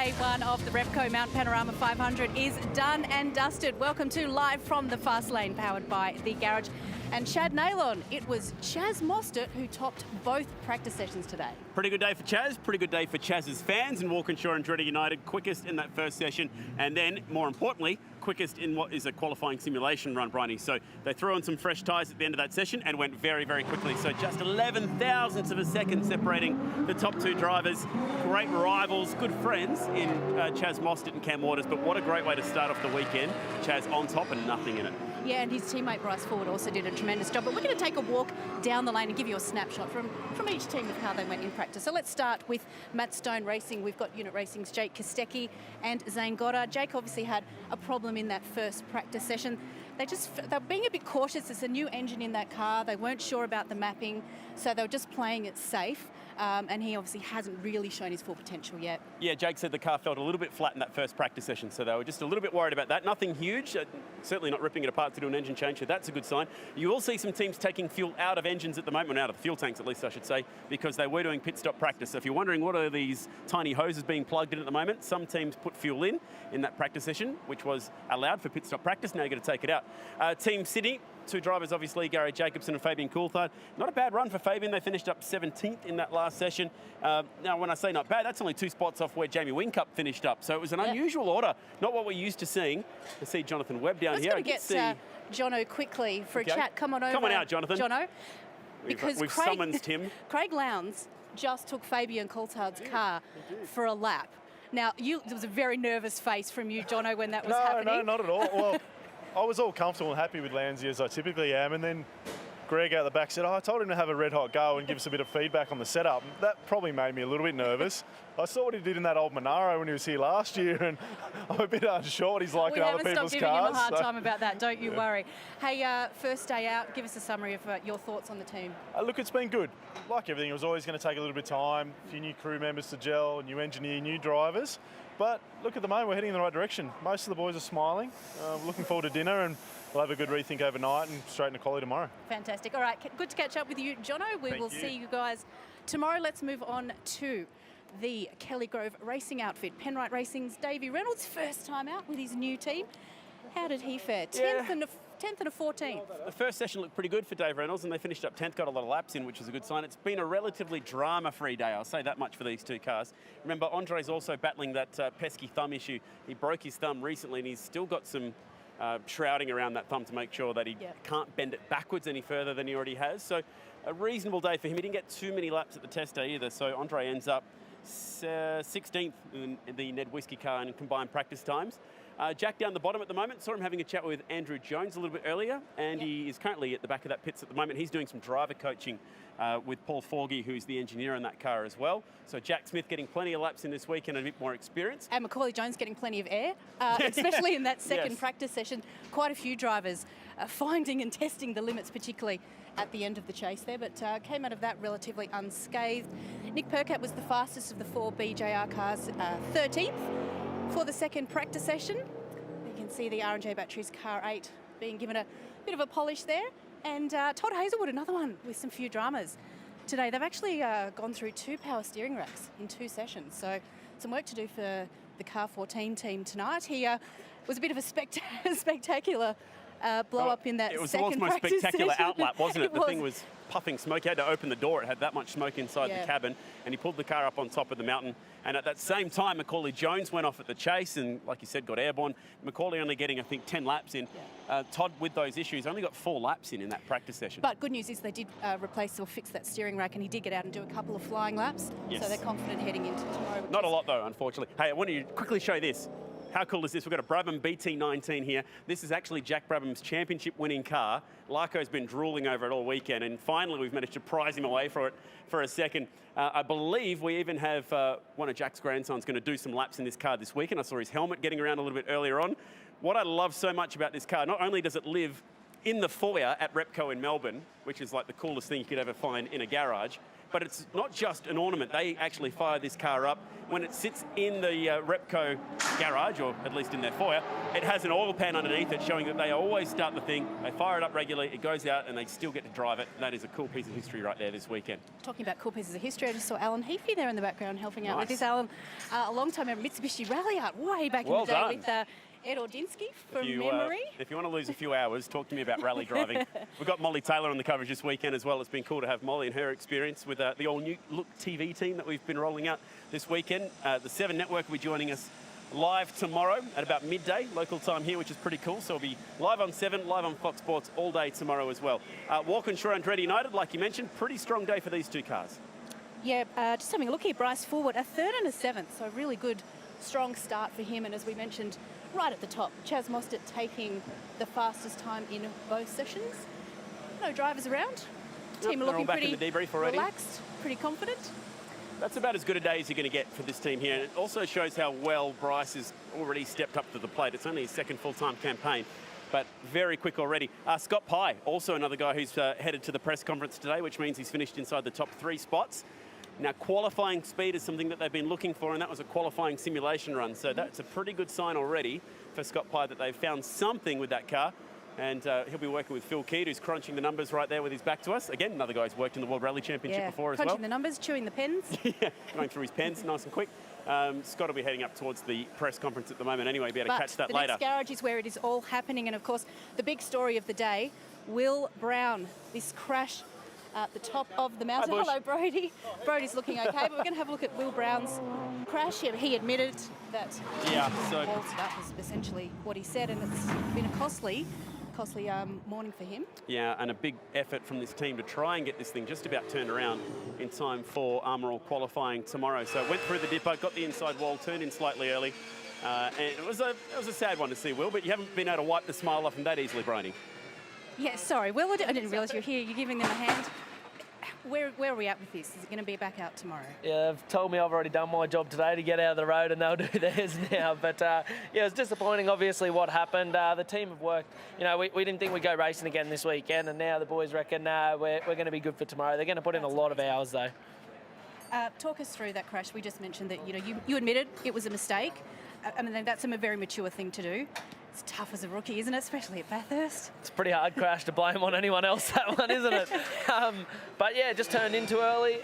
Day one of the Repco Mount Panorama 500 is done and dusted. Welcome to Live from the Fast Lane, powered by The Garage. And Chad Nailon, it was Chaz Mostert who topped both practice sessions today. Pretty good day for Chaz, pretty good day for Chaz's fans, and Walkinshaw and Dredder United quickest in that first session, and then, more importantly, quickest in what is a qualifying simulation run, Bryony. So they threw on some fresh tyres at the end of that session and went very, very quickly. So just 11 thousandths of a second separating the top two drivers. Great rivals, good friends in Chaz Mostert and Cam Waters, but what a great way to start off the weekend. Chaz on top and nothing in it. Yeah, and his teammate Bryce Ford also did a tremendous job. But we're going to take a walk down the lane and give you a snapshot from each team of how they went in practice. So let's start with Matt Stone Racing. We've got Unit Racing's Jake Kostecki and Zane Goddard. Jake obviously had a problem in that first practice session. They're being a bit cautious. There's a new engine in that car. They weren't sure about the mapping, so they were just playing it safe. And he obviously hasn't really shown his full potential yet. Yeah, Jake said the car felt a little bit flat in that first practice session, so they were just a little bit worried about that. Nothing huge, certainly not ripping it apart to do an engine change, so that's a good sign. You will see some teams taking fuel out of engines at the moment, out of the fuel tanks at least I should say, because they were doing pit stop practice. So if you're wondering what are these tiny hoses being plugged in at the moment, some teams put fuel in that practice session, which was allowed for pit stop practice. Now you've got to take it out. Team Sydney, two drivers, obviously, Gary Jacobson and Fabian Coulthard. Not a bad run for Fabian. They finished up 17th in that last session. Now, when I say not bad, that's only 2 spots off where Jamie Whincup finished up. So it was an unusual order, not what we're used to seeing. I see Jonathan Webb down here. Let's get Jono quickly for a chat. Come on over. Come on out, Jonathan. Jono. Because we've summoned him. Craig Lowndes just took Fabian Coulthard's car for a lap. Now, there was a very nervous face from you, Jono, when that was happening. No, not at all. Well, I was all comfortable and happy with Lowndes as I typically am, and then Greg out the back said, I told him to have a red hot go and give us a bit of feedback on the setup. That probably made me a little bit nervous. I saw what he did in that old Monaro when he was here last year, and I'm a bit unsure what he's like in other people's cars. We haven't stopped giving him a hard time about that, don't you worry. Hey, first day out, give us a summary of your thoughts on the team. Look, it's been good. Like everything, it was always going to take a little bit of time, a few new crew members to gel, new engineer, new drivers. But look, at the moment, we're heading in the right direction. Most of the boys are smiling. Looking forward to dinner, and we'll have a good rethink overnight and straight into quali tomorrow. Fantastic. All right, good to catch up with you, Jono. We will see you guys tomorrow. Let's move on to the Kelly Grove Racing outfit. Penrite Racing's Davey Reynolds, first time out with his new team. How did he fare? 10th and a 14th. The first session looked pretty good for Dave Reynolds, and they finished up 10th, got a lot of laps in, which is a good sign. It's been a relatively drama-free day, I'll say that much for these two cars. Remember, Andre's also battling that pesky thumb issue. He broke his thumb recently, and he's still got some shrouding around that thumb to make sure that he can't bend it backwards any further than he already has. So a reasonable day for him. He didn't get too many laps at the test day either, so Andre ends up 16th in the Ned Whiskey car in combined practice times. Jack down the bottom at the moment. Saw him having a chat with Andrew Jones a little bit earlier, and he is currently at the back of that pits at the moment. He's doing some driver coaching with Paul Forgy, who's the engineer on that car as well. So Jack Smith getting plenty of laps in this week and a bit more experience. And Macaulay Jones getting plenty of air, especially in that second practice session. Quite a few drivers finding and testing the limits, particularly at the end of the chase there, but came out of that relatively unscathed. Nick Percat was the fastest of the 4 BJR cars, 13th. For the second practice session. You can see the R&J Batteries car 8 being given a bit of a polish there. And Todd Hazelwood, another one with some few dramas today. They've actually gone through 2 power steering racks in 2 sessions. So some work to do for the Car 14 team tonight. He was a bit of a spectacular blow up in that second practice. It was the most spectacular outlap, wasn't it? The thing was puffing smoke. He had to open the door. It had that much smoke inside the cabin, and he pulled the car up on top of the mountain. And at that same time, Macaulay Jones went off at the chase and, like you said, got airborne. Macaulay only getting, I think, 10 laps in. Todd, with those issues, only got 4 laps in that practice session. But good news is they did replace or fix that steering rack, and he did get out and do a couple of flying laps. Yes. So they're confident heading into tomorrow. Not a lot, though, unfortunately. Hey, I want to quickly show this. How cool is this? We've got a Brabham BT19 here. This is actually Jack Brabham's championship winning car. Larko's been drooling over it all weekend, and finally we've managed to prize him away for it for a second. I believe we even have one of Jack's grandsons going to do some laps in this car this weekend. I saw his helmet getting around a little bit earlier on. What I love so much about this car, not only does it live in the foyer at Repco in Melbourne, which is like the coolest thing you could ever find in a garage, but it's not just an ornament. They actually fire this car up. When it sits in the Repco garage, or at least in their foyer, it has an oil pan underneath it showing that they always start the thing, they fire it up regularly, it goes out, and they still get to drive it. That is a cool piece of history right there this weekend. Talking about cool pieces of history, I just saw Alan Heafy there in the background helping out Nice. with this. Alan, a long time member, Mitsubishi Rally Art, way back in the day Well with Ed Ordinsky from memory. If you want to lose a few hours, talk to me about rally driving. We've got Molly Taylor on the coverage this weekend as well. It's been cool to have Molly and her experience with the all-new Look TV team that we've been rolling out this weekend. The 7 Network will be joining us live tomorrow at about midday, local time here, which is pretty cool. So we'll be live on 7, live on Fox Sports all day tomorrow as well. Walkinshaw and Andretti United, like you mentioned, pretty strong day for these two cars. Yeah, just having a look here, Bryce Forward, a 3rd and a 7th, so a really good, strong start for him. And as we mentioned, right at the top, Chaz Mostert taking the fastest time in both sessions. No drivers around. Team are looking back pretty in the debrief already. relaxed, pretty confident. That's about as good a day as you're going to get for this team here. And it also shows how well Bryce has already stepped up to the plate. It's only his 2nd full-time campaign, but very quick already. Scott Pye, also another guy who's headed to the press conference today, which means he's finished inside the top 3 spots. Now, qualifying speed is something that they've been looking for, and that was a qualifying simulation run. So that's a pretty good sign already for Scott Pye that they've found something with that car. And he'll be working with Phil Keed, who's crunching the numbers right there with his back to us. Again, another guy who's worked in the World Rally Championship before as well. Crunching the numbers, chewing the pens. Yeah, going through his pens nice and quick. Scott will be heading up towards the press conference at the moment anyway. Be able to catch that later. The next garage is where it is all happening. And, of course, the big story of the day, Will Brown, this crash at the top of the mountain. Hi, Hello, Brody. Brody's looking okay, but we're going to have a look at Will Brown's crash. He admitted that that was essentially what he said, and it's been a costly morning for him. Yeah, and a big effort from this team to try and get this thing just about turned around in time for Armor All qualifying tomorrow. So went through the dipper, got the inside wall, turned in slightly early, and it was a sad one to see, Will, but you haven't been able to wipe the smile off him that easily, Brony. Yeah, sorry, Will, I didn't realise you were here. You're giving them a hand. Where are we at with this? Is it going to be back out tomorrow? Yeah, they've told me I've already done my job today to get out of the road, and they'll do theirs now. But yeah, it's disappointing, obviously, what happened. The team have worked. You know, we didn't think we'd go racing again this weekend, and now the boys reckon we're going to be good for tomorrow. They're going to put in a lot of hours, though. Talk us through that crash. We just mentioned that you admitted it was a mistake. I mean, that's a very mature thing to do. It's tough as a rookie, isn't it? Especially at Bathurst. It's a pretty hard crash to blame on anyone else, that one, isn't it? But yeah, just turned in too early.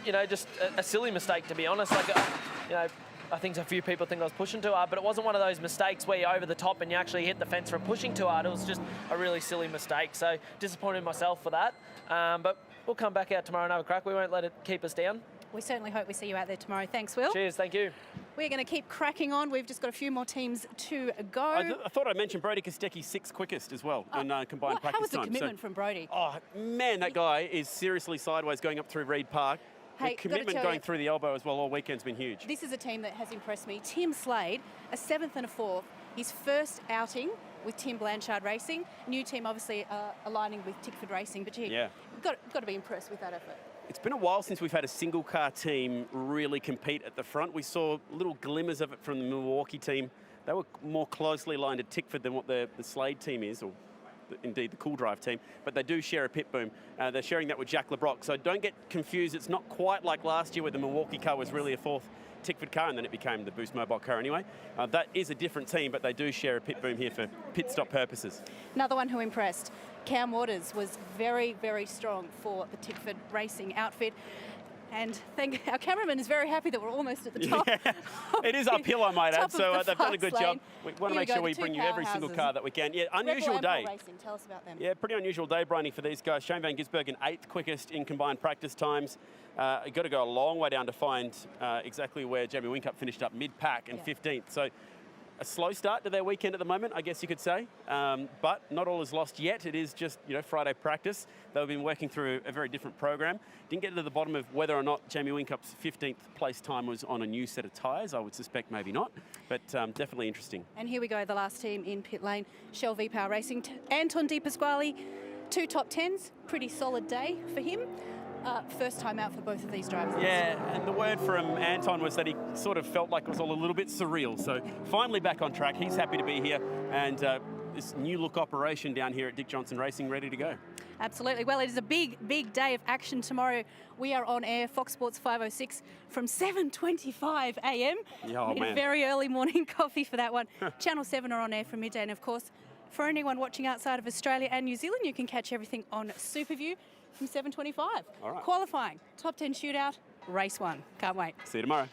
You know, just a silly mistake, to be honest. Like, you know, I think a few people think I was pushing too hard, but it wasn't one of those mistakes where you're over the top and you actually hit the fence from pushing too hard. It was just a really silly mistake. So disappointed in myself for that. But we'll come back out tomorrow and have a crack. We won't let it keep us down. We certainly hope we see you out there tomorrow. Thanks, Will. Cheers, thank you. We're going to keep cracking on. We've just got a few more teams to go. I thought I'd mention Brody Kostecki's 6th quickest as well in combined practice time. How was the commitment from Brody? Oh, man, that guy is seriously sideways going up through Reed Park. Hey, the commitment going through the elbow as well all weekend's been huge. This is a team that has impressed me. Tim Slade, a 7th and a 4th. His first outing with Tim Blanchard Racing. New team, obviously, aligning with Tickford Racing. But you've got to be impressed with that effort. It's been a while since we've had a single car team really compete at the front. We saw little glimmers of it from the Milwaukee team. They were more closely aligned to Tickford than what the Slade team is, or indeed the Cool Drive team, but they do share a pit boom. They're sharing that with Jack LeBrock. So don't get confused. It's not quite like last year where the Milwaukee car was really a 4th Tickford car, and then it became the Boost Mobile car anyway. That is a different team, but they do share a pit boom here for pit stop purposes. Another one who impressed, Cam Waters, was very, very strong for the Tickford Racing outfit. And our cameraman is very happy that we're almost at the top. Yeah, it is uphill, I might add, so they've done a good job. We want to make sure we bring you every single car that we can. Yeah, unusual day. Racing. Tell us about them. Yeah, pretty unusual day, Bryony, for these guys. Shane Van Gisbergen, 8th quickest in combined practice times. You've got to go a long way down to find exactly where Jamie Whincup finished up mid-pack and 15th. So a slow start to their weekend at the moment, I guess you could say. But not all is lost yet. It is just, Friday practice. They've been working through a very different program. Didn't get to the bottom of whether or not Jamie Whincup's 15th place time was on a new set of tyres. I would suspect maybe not, but definitely interesting. And here we go, the last team in pit lane, Shell V-Power Racing. Anton Di Pasquale, 2 top 10s. Pretty solid day for him. First time out for both of these drivers. Yeah, and the word from Anton was that he sort of felt like it was all a little bit surreal. So finally back on track. He's happy to be here, and this new look operation down here at Dick Johnson Racing ready to go. Absolutely. Well, it is a big, big day of action tomorrow. We are on air, Fox Sports 506, from 7:25 a.m. Yeah, Need a man. very early morning coffee for that one. Channel 7 are on air from midday. And, of course, for anyone watching outside of Australia and New Zealand, you can catch everything on SuperView from 7:25. All right. Qualifying, top 10 shootout, race 1. Can't wait. See you tomorrow.